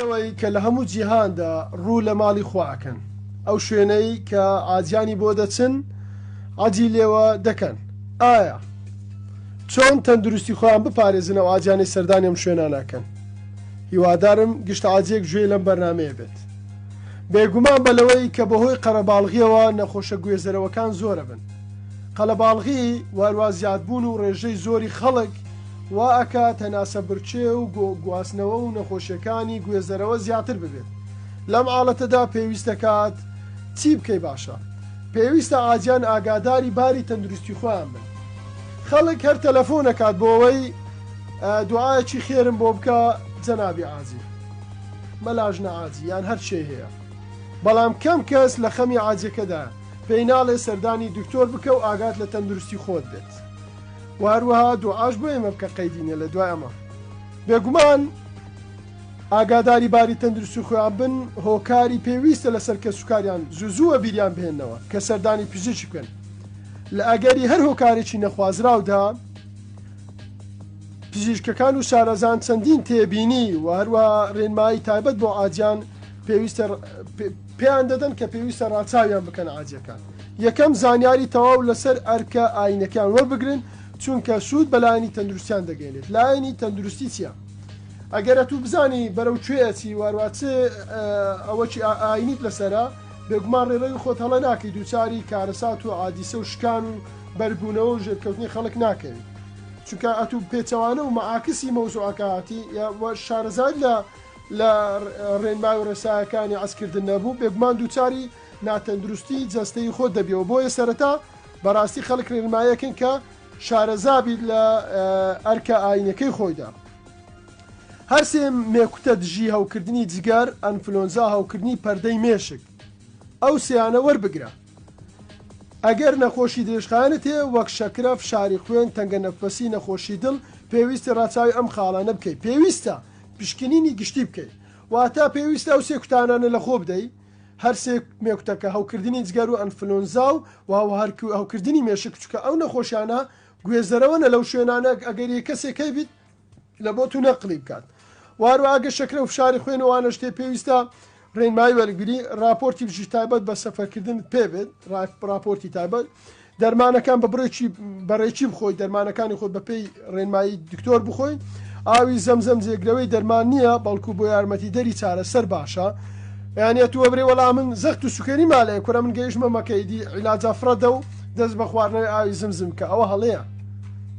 ئەوەی کە لە هەموو جیهاندا ڕوو لە ماڵی خواکەن ئەو شوێنەی کە ئاجیانی بۆ دەچن عەجی لێوە دەکەن. ئایا چۆن تەندروستی خۆیان بپارێزن ئەو ئاجیانی سەردانی ئەم شوێنانەکەن؟ هیوادارم گشت ئاجێک گوێی لەم بەرنامەیە بێت. بێگومان بەلەوەی کە بەهۆی قەرەباڵغیەوە نەخۆشە گوێزەرەوەکان زۆرە بن. قەلەباڵغی وارووا زیادبوون و ڕێژەی زۆری خەڵک وا ئەکات هەناسە برچێ و گواستنەوە و نەخۆشیەکانی گوێزەرەوە زیاتر ببێت. لەم حاڵەتەدا پێویستە کات چی بکەی باشە؟ پێویستە ئاجیان ئاگاداری باری تەندروستی خۆیان بن. خەڵک هەر تەلەفۆن ئەکات بۆ ئەوەی دوعایەکی خێرم بۆ بکە جەنابی ئاجی مەلاژ نەئاجی یان هەر شێ هەیە، بەڵام کەم کەس لە خەمی ئاجەکەدا پێی ناڵێ سەردانی دکتۆر بکە و ئاگات لە تەندروستی خۆت بێت. واروەها دوعاش بۆ ئێمە بکە قەیدینە لە دوای ئەمە. بێگومان ئاگاداری باری تەندروستی خۆیان بن هۆکاری پێویستە لەسەر کە سوکاریان زووزووە بیریان بهێننەوە کە سەردانی پزیشکی بکەن. لە ئەگەری هەر هۆکارێکی نەخوازراودا پزیشکەکان و شارەزان چەندین تێبینی و هەروە ڕێنمایی تایبەت بۆ ئاجیان پێیان دەدەن کە پێویستە ڕاچاویان بکەن ئاجیەکان. یەکەم زانیاری تەواو لەسەر ئەرکە ئاینەکان وەربگرن چونکە سوود بەلایەنی تەندروستیان دەگەێنێت. لایەنی تەندروستی چییە؟ ئەگەرە تو بزانی بەرەو کوێیەچی واروواچێ ئەوەی ئاینیت لەسەرە بێگومان ڕێڕەوی خۆت هەڵە ناکەی دووچاری کارەسات و عادیسە و شکان و بەربوونەوە و ژێرکەوتنی خەڵک ناکەوی، چونکە ئەتوو پێچەوانە و مەعاکسی مەوزوعەکەهاتی شارەزای لە ڕێنمای و ڕێسایەکانی عەزکردن نەبوو بێگومان دووچاری ناتەندروستی جەستەی خۆت دەبێەوە. بۆیە سەرەتا بەڕاستی خەڵک ڕێنمایەکەن کە شارەزابیت لە ئەرکە ئاینەکەی خۆیدا. هەر سێ مێکوتە دژی هەوکردنی جگەر، ئەنفلۆنزا، هەوکردنی پەردەی مێشک، ئەو سێیانە وەربگرە. ئەگەر نەخۆشی درێژخایەنت هەیە وەک شەکرە، فشاری خوێن، تەنگە نەفەسی، نەخۆشی دڵ، پێویستە ڕاچاوی ئەم خاڵانە بکەیت. پێویستە پشکنینی گشتی بکەیت، واتە پێویستە ئەو سێ کوتانانە لە خۆ بدەیت. هەر سێ مێکوتەکە هەوکردنی جگەر و ئەنفلۆنزا و هەوکردنی مێشک، چکە ئەو نەخۆشیانە گوێزەرەوەنە لەو شوێنانە ئەگەری کەسێکەی بیت لە بۆ تو نەقلی بکات. واروە ئەگە شەکرە و فشاری خوێنەوانە شتێ پێویستە ڕێنمایی وەرگری، راپۆرتی بژی تایبەت بە سەفەرکردنت پێ بێت، راپۆرتی تایبەت، دەرمانەکان بەڕێکی بخۆی، دەرمانەکانی خۆت بەپێی ڕێنمایی دکتۆر بخۆی. ئاوی زەمزەم جێگرەوەی دەرمان نییە بەڵکو بۆ یارمەتیدەری چارەسەر باشە. یانە تو وەبرێ وەڵام من زەخت و سوکەری مالەیە کورە من گەیشتمە مەکەیدی عیلاجە فڕەدە و دەست بە خواردنەوەی ئاوی زمزم کە ئەوە هەڵەیە.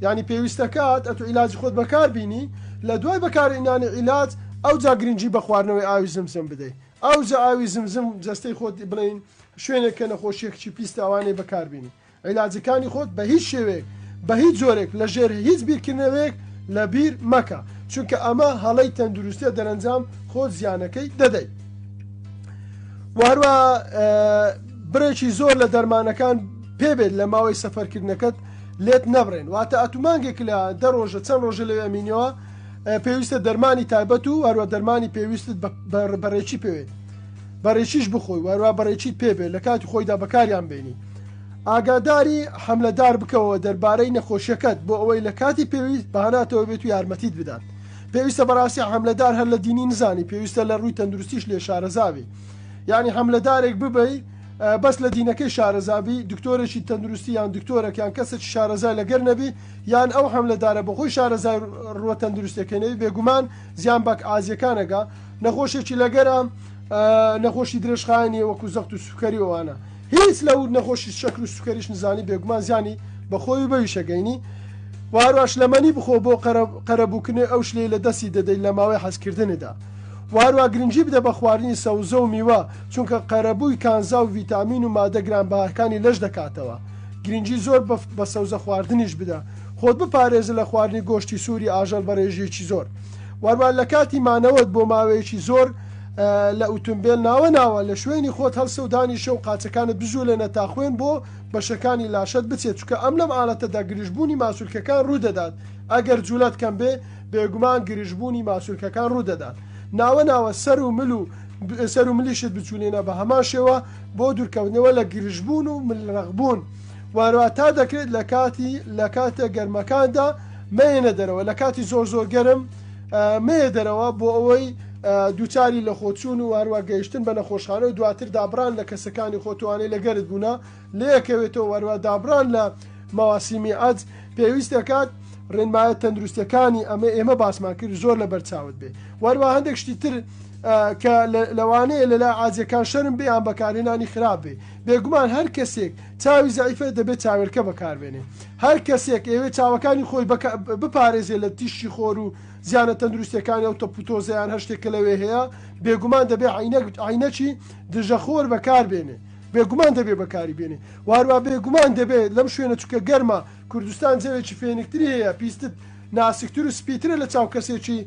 یعنی پێویستە کات ئەتو عیلاجی خۆت بەکار بینی، لە دوای بەکارهێنانی عیلاج ئەو جا گرنگی بە خواردنەوەی ئاوی زمزم بدەیت. ئەو جا ئاوی زمزم جەستەی خۆت بڵین شوێنێک کە نەخۆشیەکی پیست ئەوانەی بەکاربینی. عیلاجەکانی خۆت بە هیچ شێوەیەک بە هیچ جۆرێک لە ژێر هیچ بیرکردنەوەیەک لە بیر مەکە، چونکە ئەمە هەڵەی تەندروستیە دەرەنجام خۆت زیانەکەی دەدەیت. واروە برێکی زۆر لە دەرمانەکان پێبێت لە ماوەی سەفەرکردنەکەت لێت نەبڕێن، واتە ئەتومانگێک لە دە ڕۆژە چەند ڕۆژە لەوێ ئەمینەوە پێویستە دەرمانی تایبەت و هەروە دەرمانی پێویستت بەڕێکی پێوێت، بەڕێکیش بخۆی، واروە بەڕێکیت پێبێت لە کاتی خۆیدا بەکاریان بێنی. ئاگاداری حەملەدار بکەوە دەربارەی نەخۆشیەکەت بۆ ئەوەی لە کاتی پێویست بەهاناتەوە بێت و یارمەتیت بدات. پێویستە بەڕاستی حەملەدار هەر لە دینی نزانی، پێویستە لە ڕووی تەندروستیش لێ شارەزاوی. یعنی حەملەدارێک ببەی بەس لە دینەکەی شارەزابی، دکتۆرێکی تەندروستی یان دکتۆرەکیان کەسێکی شارەزای لەگەر نەبی، یان ئەو حەملەدارە بەخۆی شارەزای ڕووە تەندروستەکەنەوی بێگومان زیان بەک ئازیەکانەگا. نەخۆشێکی لەگەرە نەخۆشی درێژخایەنی وەکو زەخت و سوکەری ئەوانە، هیچ لەو نەخۆشی شەکر و سوکەریش نزانی بێگومان زیانی بەخۆی بەویشەگەینی. واروەش لەمەنی بخۆ بۆ قەرەبووکردنی ئەو شلەی لە دەستی دەدەیت لە ماوەی حەزکردندا. واروە گرنگی بدە بە خواردنی سەوزە و میوە، چونکە قەرەبووی کانزا و ڤیتامین و مادە گرانبەهاکانی لەش دەکاتەوە. گرنگی زۆر بە سەوزە خواردنیش بدە، خۆت بپارێزە لە خواردنی گۆشتی سووری ئاژەڵ بە ڕێژەیەکی زۆر. واروە لە کاتی مانەوەت بۆ ماوەیەکی زۆر لە ئۆتۆمبیل ناوە لە شوێنی خۆت هەڵسە و دانیشە و قاچەکانت بژوو لە نەتاخوێن بۆ بەشەکانی لاشت بچێت، چونکە ئەم لەم ئالەتەدا گریژبوونی ماسوولکەکان ڕوودەدات. ئەگەر جوولەت کەم بێ بێگومان گریژبوونی ماسوولکەکان ڕوودەدات. ناوە سەر و ملیشت بچولێنە بە هەمان شێوە بۆ دوورکەوتنەوە لە گریژبوون و ملڕەغبوون. واروە تا دەکرێت لە کاتە گەرمەکاندا مەیەنە دەرەوە، لە کاتی زۆر گەرم مەیە دەرەوە بۆ ئەوەی دووچاری لە خۆچوون و هەروە گەیشتن بە نەخۆشخانە و دواتر دابران لە کەسەکانی خۆتوانەی لەگەرت بوونا لەیەکەوێتەوە وەروە دابران لە مەواسیمی عەج پێویست دەکات ڕێنمایە تەندروستەکانی ئێمە باسمان کرد زۆر لە بەرچاوت بێ وەروە هەندێک شتی تر کە لەوانەیە لەلا عاجەکان شەرم بێ یان بەکارهێنانی خراپ بێ بێگومان هەر کەسێک چاوی زەعیفە دەبێت چاوێرکە بەکاربێنێ هەر کەسێک ئێوێ چاوەکانی خۆی بپارێزێ لە تیشی خۆر و زیانە تەندروستەکانی ئەو تەپوتۆزیان هەر شتێک کە لەوێ هەیە بێگومان دەبێ عینەکی دژەخۆر بەکاربێنێ بێگومان دەبێ بەکاری بێنێ وارووا بێگومان دەبێت لەم شوێنە چکە گەرمە کوردستان جەوێکی فێنکتری هەیە پیستت ناسکتر و سپیترە لە چاو کەسێکی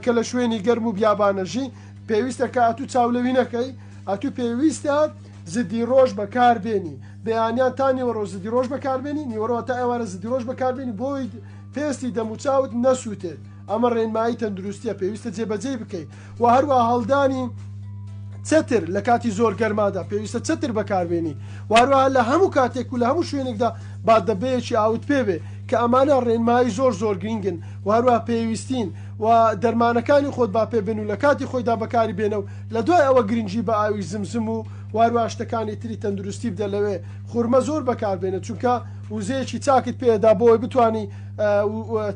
کە لە شوێنی گەرم و بیابانەژی پێویستە کە ئەتوو چاولەوی نەکەی ئەتوو پێویستە زدی ڕۆژ بەکاربێنی بەیانیان تا نیوەڕۆ زدی ڕۆژ بەکاربێنی نیوەڕۆ تا ئێوارە زدی ڕۆژ بەکاربێنی بۆی پێستی دەموچاوت نەسووتێت ئەمە ڕێنمایی تەندروستیە پێویستە جێبەجێ بکەیت و هەروە هەڵدانی چتر لە کاتی زۆر گەرمادا پێویستە چتر بەکاربێنی واروها لە هەموو کاتێک و لە هەموو شوێنێکدا با دەبەیەکی ئاوت پێبێ کە ئەمانە ڕێنمایی زۆر گرنگن واروها پێویستین و دەرمانەکانی خۆت با پێبن و لە کاتی خۆیدا بەکاری بێنە و لە دوای ئەوە گرنگی بە ئاوی زمزم و واروها شتەکانی تری تەندروستی بدە لەوێ خوورمە زۆر بەکاربێنە چونکە وزەیەکی چاکت پێدا بۆی بتانی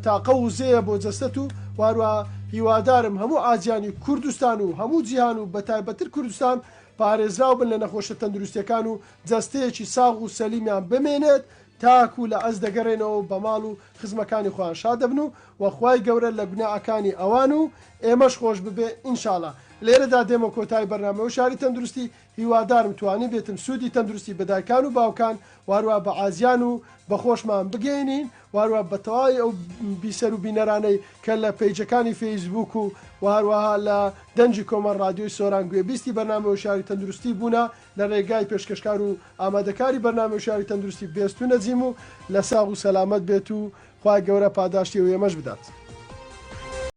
تاقە وزەیە بۆ جەستەت و واروها هیوادارم هەموو ئاجیانی کوردستان و هەموو جیهان و بەتایبەتر کوردستان پارێزراو بن لە نەخۆشە تەندروستیەکان و جەستەیەکی ساغ و سەلیمیان بمێنێت تاکو لە ئەس دەگەڕێنەوە بە ماڵ و خزمەکانی خۆیان شاد دەبن و وەخوای گەورە لە گوناحەکانی ئەوان و ئێمەش خۆش ببێ ئینشاڵڵا لێرەدا دێمە کۆتایی بەرنامە و شاری تەندروستی هیوادارم توانی بێتم سوودی تەندروستی بە دایکان و باوکان وارووا بە ئازیان و بە خۆشمان بگەینین وارووا بە تەواوی ئەو بیسەر و بینەرانەی کە لە پەیجەکانی فەیسبوک و هەروەها لە دەنجی کۆمەڵ رادیۆی سۆران گوێبیستی بەرنامە و شاری تەندروستی بوونا لە ڕێگای پێشکەشکار و ئامادەکاری بەرنامە و شاری تەندروستی بێست و نەجیم و لە ساغ و سەلامەت بێت و خوای گەورە پاداشتی و ئێمەش بدات.